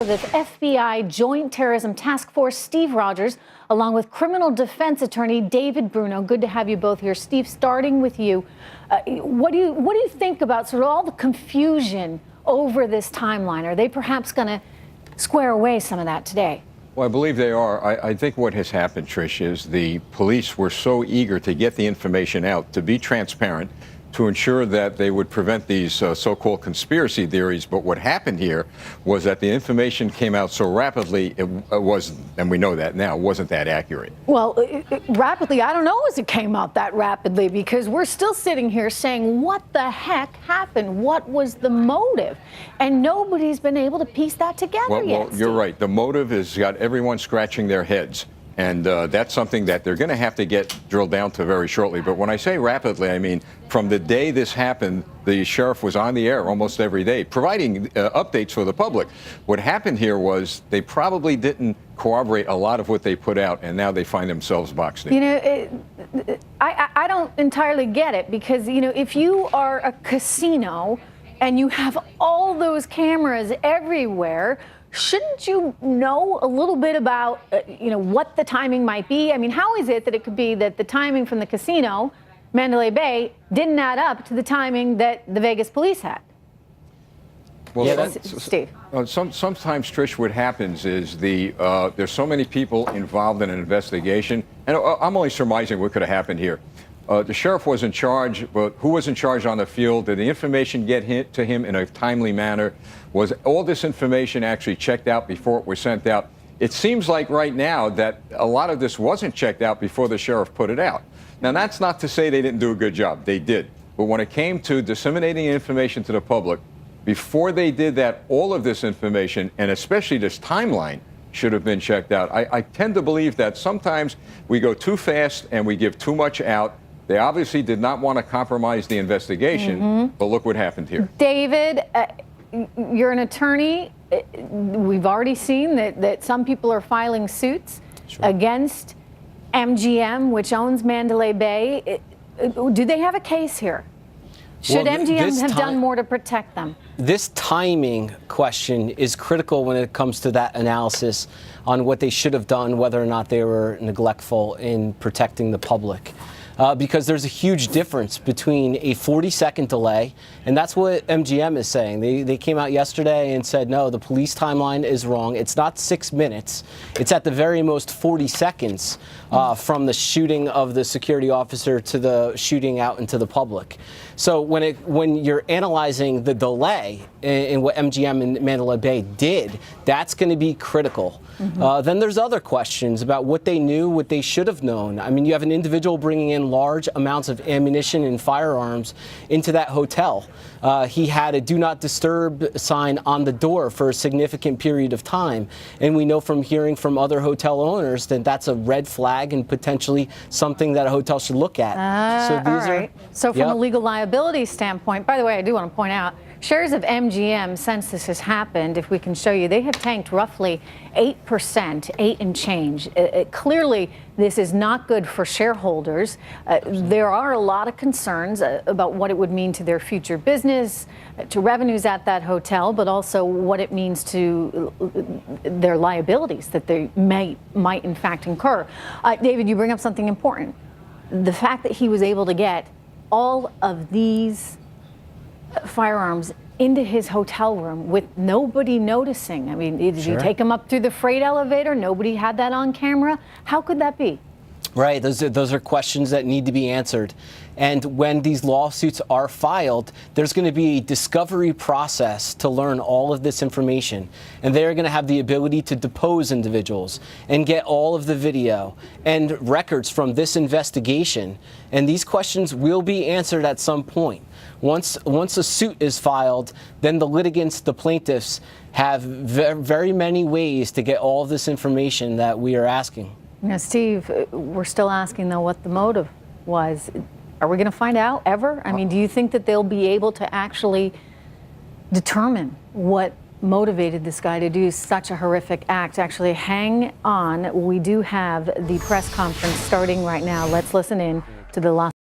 The FBI Joint Terrorism Task Force, Steve Rogers, along with criminal defense attorney David Bruno. Good to have you both here. Steve, starting with you, what do you think about sort of all the confusion over this timeline? Are they perhaps going to square away some of that today? Well, I believe they are. I think what has happened, Trish, is the police were so eager to get the information out, to be transparent, to ensure that they would prevent these so-called conspiracy theories. But what happened here was that the information came out so rapidly, it was, and we know that now, wasn't that accurate. Well, rapidly, I don't know as it came out that rapidly, because we're still sitting here saying, what the heck happened? What was the motive? And nobody's been able to piece that together yet. Well, you're right. The motive has got everyone scratching their heads. And that's something that they're going to have to get drilled down to very shortly. But when I say rapidly, I mean from the day this happened, the sheriff was on the air almost every day, providing updates for the public. What happened here was they probably didn't corroborate a lot of what they put out, and now they find themselves boxed in. You know, I don't entirely get it, because, you know, if you are a casino and you have all those cameras everywhere, shouldn't you know a little bit about, you know, what the timing might be? I mean, how is it that it could be that the timing from the casino, Mandalay Bay, didn't add up to the timing that the Vegas police had? Well, yeah, Steve. Sometimes, Trish, what happens is there's so many people involved in an investigation, and I'm only surmising what could have happened here. The sheriff was in charge, but who was in charge on the field? Did the information get to him in a timely manner? Was all this information actually checked out before it was sent out? It seems like right now that a lot of this wasn't checked out before the sheriff put it out. Now, that's not to say they didn't do a good job. They did. But when it came to disseminating information to the public, before they did that, all of this information, and especially this timeline, should have been checked out. I tend to believe that sometimes we go too fast and we give too much out. They obviously did not want to compromise the investigation, but look what happened here. David, you're an attorney. We've already seen that some people are filing suits against MGM, which owns Mandalay Bay. Do they have a case here? Should MGM have done more to protect them? This timing question is critical when it comes to that analysis on what they should have done, whether or not they were neglectful in protecting the public. Because there's a huge difference between a 40-second delay, and that's what MGM is saying. They came out yesterday and said, no, the police timeline is wrong. It's not 6 minutes. It's at the very most 40 seconds from the shooting of the security officer to the shooting out into the public. So when you're analyzing the delay in what MGM and Mandalay Bay did, that's going to be critical. Then there's other questions about what they knew, what they should have known. I mean, you have an individual bringing in large amounts of ammunition and firearms into that hotel. He had a do not disturb sign on the door for a significant period of time. And we know from hearing from other hotel owners that that's a red flag and potentially something that a hotel should look at. So from a legal liability standpoint, by the way, I do want to point out, shares of MGM, since this has happened, if we can show you, they have tanked roughly 8%, 8 and change. Clearly, this is not good for shareholders. There are a lot of concerns about what it would mean to their future business, to revenues at that hotel, but also what it means to their liabilities that they might in fact incur. David, you bring up something important. The fact that he was able to get all of these firearms into his hotel room with nobody noticing. I mean, did you take him up through the freight elevator? Nobody had that on camera. How could that be? Right. Those are questions that need to be answered. And when these lawsuits are filed, there's going to be a discovery process to learn all of this information. And they're going to have the ability to depose individuals and get all of the video and records from this investigation. And these questions will be answered at some point. Once a suit is filed, then the litigants, the plaintiffs, have very many ways to get all of this information that we are asking. You know, Steve, we're still asking, though, what the motive was. Are we going to find out ever? I mean, do you think that they'll be able to actually determine what motivated this guy to do such a horrific act? Actually, hang on. We do have the press conference starting right now. Let's listen in to the Los